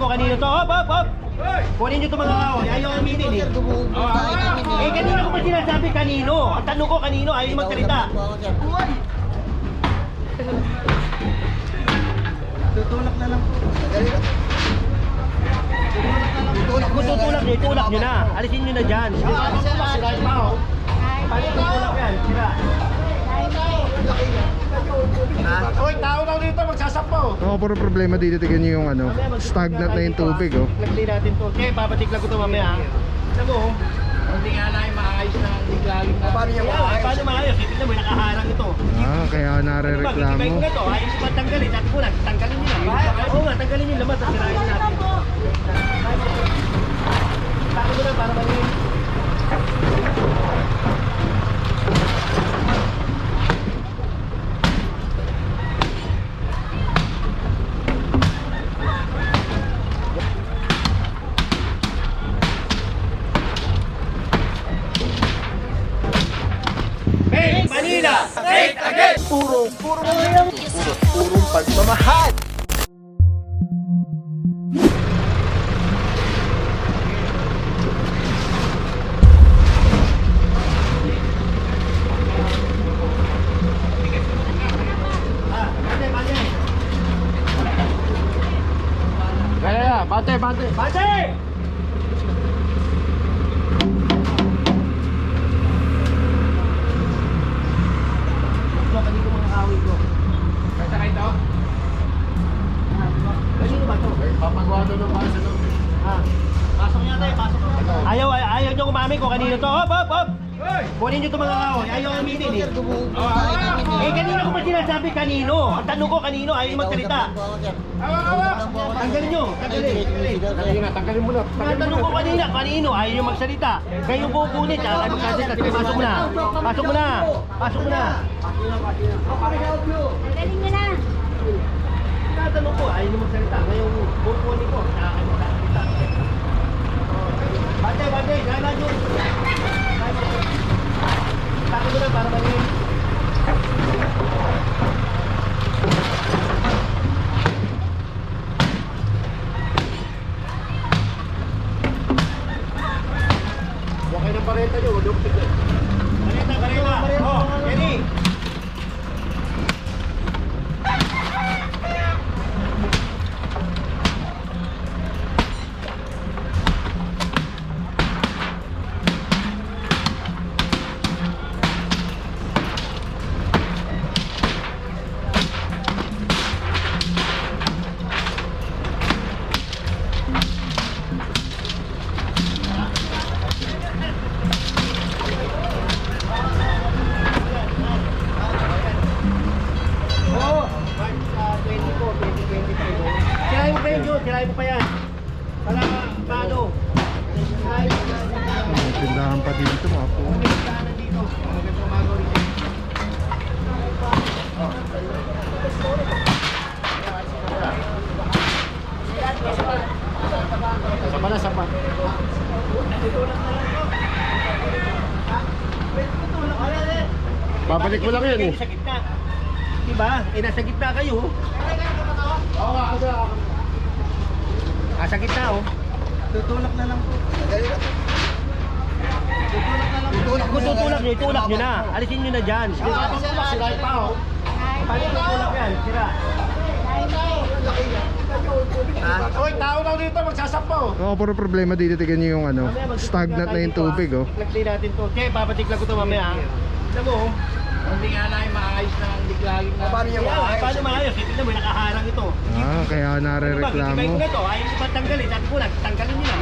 ko kanino to. Hop, hop, hop! Kunin nyo ito mga kahoy. Ayaw aminin eh. Eh, kanino ko pa sinasabi kanino? Ang tanong ko kanino, ayaw nyo magsalita. Tutulak na lang po. Kung tutulak nyo, itulak nyo na. Alisin nyo na dyan. Sirain pa oh. Paano tutulak yan? Sira. Hoy, tao daw dito magsasapaw. Ako puro problema dito, tignan nyo yung ano, stagnant na yung tubig oh. Lagli natin to. Okay, papatikla ko to mamaya. Alam mo, Hindi nga na yung maayos na liglagin na. Paano niya maayos? paano maayos? Tignan mo, nakaharang ito. Ah, kaya nare-reklamo. Ibig na to, ayos pa tanggalin. At ko tanggalin nyo na. Oo nga, tanggalin yung lamas at sirain natin. Saka mo na para maliin. Manila! Straight again! Purong pagmamahal! Kaya, bate! Bate! Kanino mga awit ko? Kaya kayo ito? Kanino ba to? Papagawa doon ng basa doon. Pasok niya tayo, pasok mo. Ayaw nyo kumamay ko kanino to. Hop, hop, hop! Kunin nyo ito mga kahoy. Ayaw aminin eh. Eh, kanino ko pa sinasabi kanino? Ang tanong ko kanino, ayaw nyo magsalita. Tanggalin nyo, tanggalin. Tanggalin mo na. Tanong ko kanino, ayaw nyo magsalita. Kayo yung kukunin, ayaw magsalita. Pasok mo na. Pasok mo na. Pasok mo na. Galing nyo na. Tinatanong ko, ayaw nyo magsalita. Ngayon, kukunin ko. Bate, gana nyo. Saka mo na para maliin. Huwag kayo ng parenta nyo. Huwag yung Bareta. Oh, Kenny. Sirahin mo pa yan. Para paano? May tindahan pa dito mga po. Sapa. Babalik mo lang yan eh. Sa gitna. Diba? Eh, nasa gitna kayo. Oo nga, kasi Sa gitna oh. tutulak na lang po. Kung tutulak nyo, itulak nyo na. Alisin nyo na dyan. Sirain pa oh. Paano tutulak yan? Sira. Hoy, tao daw dito magsasapaw. Ako puro problema dito, tignan nyo yung ano, stagnant na yung tubig oh. Lagli natin to. Okay, papatikla ko to mamaya. Alam mo, Hindi nga na yung maayos na liglagin na. Paano niya maayos? paano maayos? Tignan mo, nakaharang ito. Ah, kaya Ibig nare-reklamo. na to, ayaw nyo pa tanggalin. Sabi ko, tanggalin nyo na.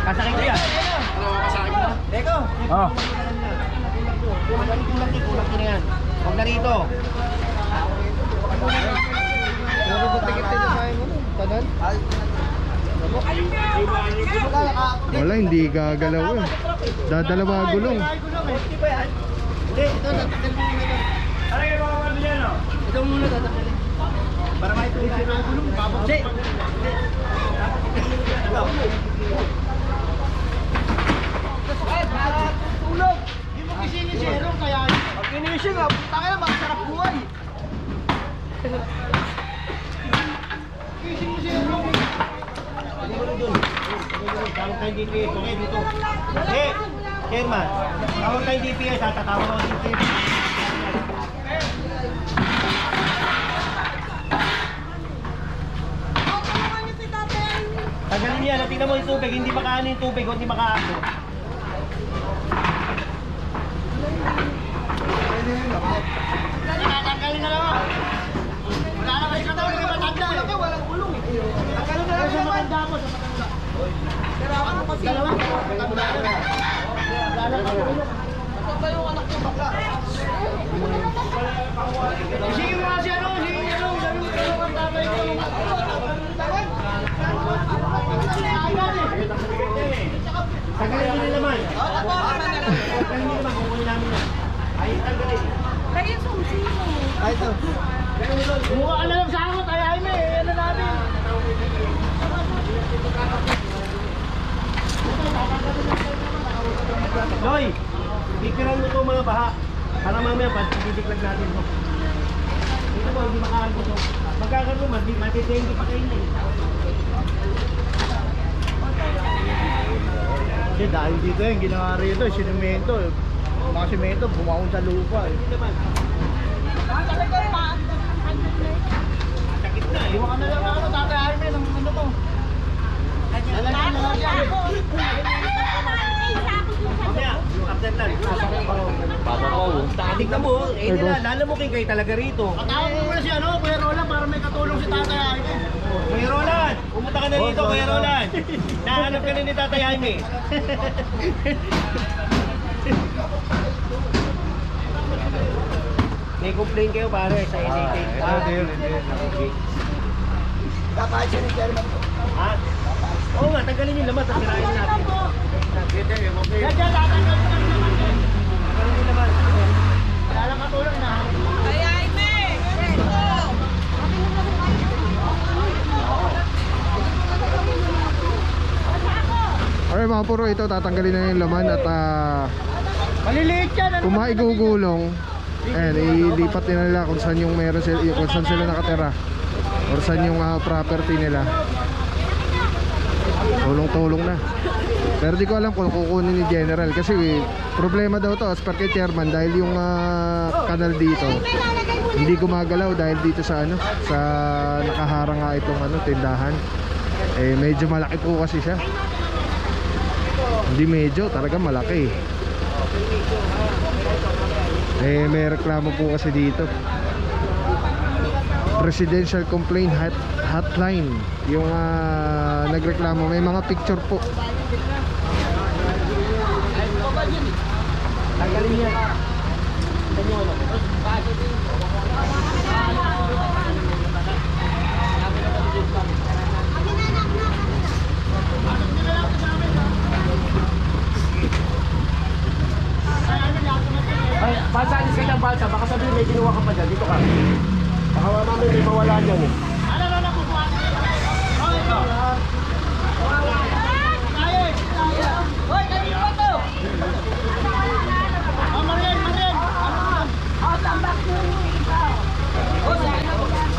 Kasakit ko yan. Ano, kasakit mo na? Eko. Oo. Kulang ko na yan. Huwag na rito. Puro ba tikit din sa mo? Tanan? Wala, hindi gagalaw eh. Dadalawa gulong. Hindi ba yan? Hindi, ito tatakal mo muna ito. Ano yung mga pwede yan o? Ito muna tatakalin. Para maituloy sila ang gulong. Hindi. Ay, para tulog! Hindi mo kisingin si Erong kaya pag kinising nga, putang ina, makasarap buhay! Kising mo si Erong! doon. Tawag tayong DPS. Okay, dito. Eh, Chairman. Tawag tayong DPS. Tatawag ako DPS. Tagalin niya. Tingnan mo yung tubig. Hindi makaano yung tubig. Hindi makaano. Tanggalin na lang. Wala na kasi katawin ka matanda eh. Walang gulong eh. Tanggalin na lang sa matanda mo. Sa matanda. Pero ako kasi. Dalawa. Matanda yung anak ko bakla. Sige mo kasi ano. Sige ano. Ganun ang tatay ko. Tagalin mo nila man. Tagalin mo naman. Kukunin namin yan. Ay, tagalin. Kaya sumsi mo. Ay, ito. Mukha ka na lang sa ako, tayo Jaime, ano namin. Loy, pipiran mo itong mga baha. Para mamaya, didiklag natin ito. Ito mo, hindi makaano ito. Magkakaroon, matitenggi pa kayo na eh. Kasi dahil dito yung ginawa rito, sinimento. Mga simento, bumaon sa lupa eh. Hindi naman. Sakit na eh. Iwan ka na lang na ano, tatay Jaime, ng ano to. Lalagyan na lang yan. Mamaya, acceptan. Tingnan mo, eh nila, lalamukin kayo talaga rito. Patawag mo muna si ano, Kuya Roland, para may katulong si tatay Jaime. Kuya Roland, pumunta ka na dito, Kuya Roland. Nahanap ka na ni Tatay Jaime. May complain kayo pare sa NAK. Kapahit siya ni Chairman ko. Ha? Oo nga, tanggalin yung laman, tapos sirain natin. Yan dyan, tatanggal ko ng naman dyan. Tanggalin yung laman. Wala lang katulong na. Kaya ime. Alright mga puro, ito tatanggalin na yung laman at Maliliit yan. Ano kung maigugulong, ayan, ilipat nila kung saan yung meron sila, kung saan sila nakatira or saan yung property nila. Tulong-tulong na. Pero di ko alam kung kukunin ni General kasi problema daw to as per kay Chairman dahil yung kanal dito hindi gumagalaw dahil dito sa ano, sa nakaharang nga itong ano, tindahan. Eh medyo malaki po kasi siya. Hindi medyo, talaga malaki. Eh may reklamo po kasi dito. Presidential Complaint Hotline yung nagreklamo, may mga picture po. Tanggalin yan. Tignan nyo ano. Ay, balsa, alis kayo ng balsa. Baka sabihin may ginawa ka pa dyan. Dito ka. Baka mamaya may mawala dyan eh. Hoy, kanino ba to? Marian, Marian.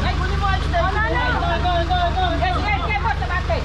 Ay, kunin mo alis na. Ito. Yes, yes, yes, boss, sabate.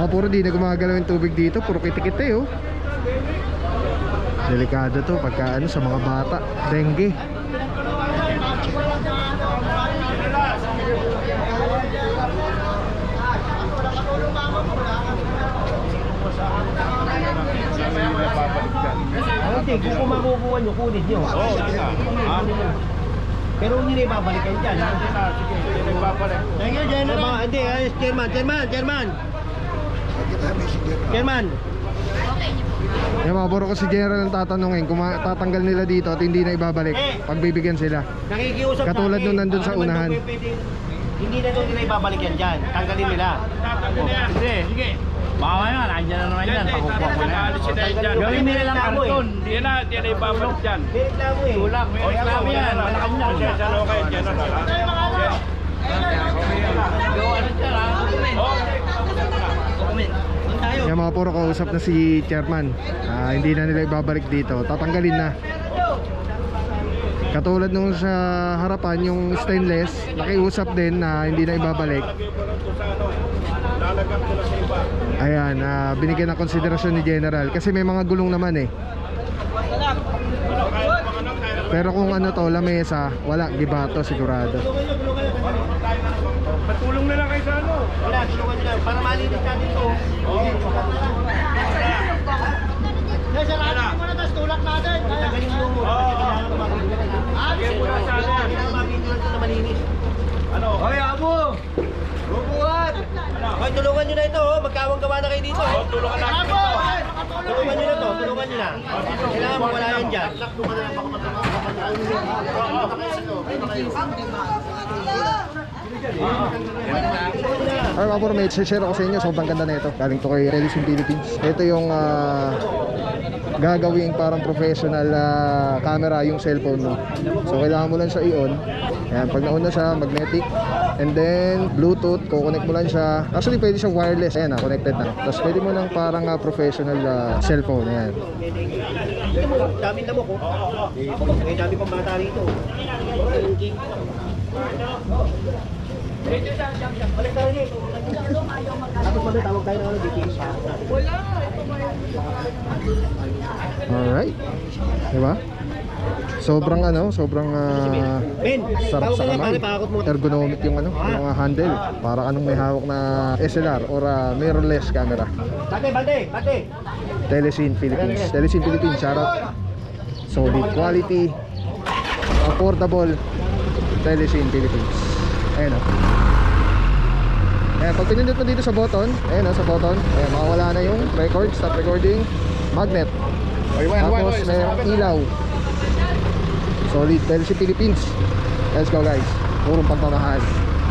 puro di na gumagalaw yung tubig dito. Puro kitikite oh. Delikado to pagka ano sa mga bata. Dengue. Hindi, kung makukuha nyo, kunin nyo. Oo, pero hindi na ibabalik kayo dyan. Sige, hindi na ibabalik. Thank you, General. Hindi, Chairman. Yung mga puro ko si General ang tatanungin kung tatanggal nila dito at hindi na ibabalik. Pagbibigyan sila. Nakikiusap Katulad sa akin. nung nandun sa Baka naman unahan. daw hindi na doon nila ibabalik yan dyan. Tanggalin nila. Sige. Baka yan, andyan na naman yan. Pakukuha ko na yan. Gawin nila lang karton. Di na ibabalik dyan. May reklamo eh. Tulak, may reklamo yan. Malakas yan. Siyasa lo kayo dyan. Yung mga puro kausap na si Chairman. Hindi na nila ibabalik dito. Tatanggalin na. Katulad nung sa harapan yung stainless, nakiusap din na hindi na ibabalik. Ayan, binigyan ng konsiderasyon ni General kasi may mga gulong naman eh. Pero kung ano to, lamesa, wala, gibato sigurado. Patulong na lang kayo sa ano. Wala, tulungan nyo lang. Para malinis natin ito. Sarado mo na, tapos tulak natin. Tagalin mo mo. Kasi kailangan mapindulan. Kailangan mapindulan ito na malinis. Ano? Hoy, abo! Bubuhat! Hoy, tulungan nyo na ito. Magkawang gawa na kayo dito. Tulungan natin ito. Tulungan nyo na to. Tulungan nyo na. Kailangan mawala yan dyan. Ay mga puro, may share ako sa inyo. Sobrang ganda na ito. Galing to kay Telesin Philippines. Ito yung gagawing parang professional camera yung cellphone mo. So kailangan mo lang siya i-on. Ayan, pag nauna siya, magnetic. And then Bluetooth, kukonect mo lang siya. Actually pwede siya wireless. Ayan, connected na. Tapos pwede mo lang parang professional cellphone. Ayan. Ito mo, dami na mo ko. May dami pang bata rito. Balik tayo dito. Tapos magtawag tayo ng dito. Alright. Diba? Sobrang Ben, sarap tawag sa ka niya, kamay. pare, pakakot mo. Ergonomic yung yung handle. Para anong may hawak na SLR or mirrorless camera. Bate. Telesin Philippines. Telesin Philippines, shout out. Solid quality, affordable. Telesin Philippines. Ayan o. Ayan, pag pinindot mo dito sa button, ayan o, sa button, ayan, makawala na yung record, stop recording, magnet. Tapos mayroong ilaw. Solid, Telesin Philippines. Let's go guys. Purong pagmamahal.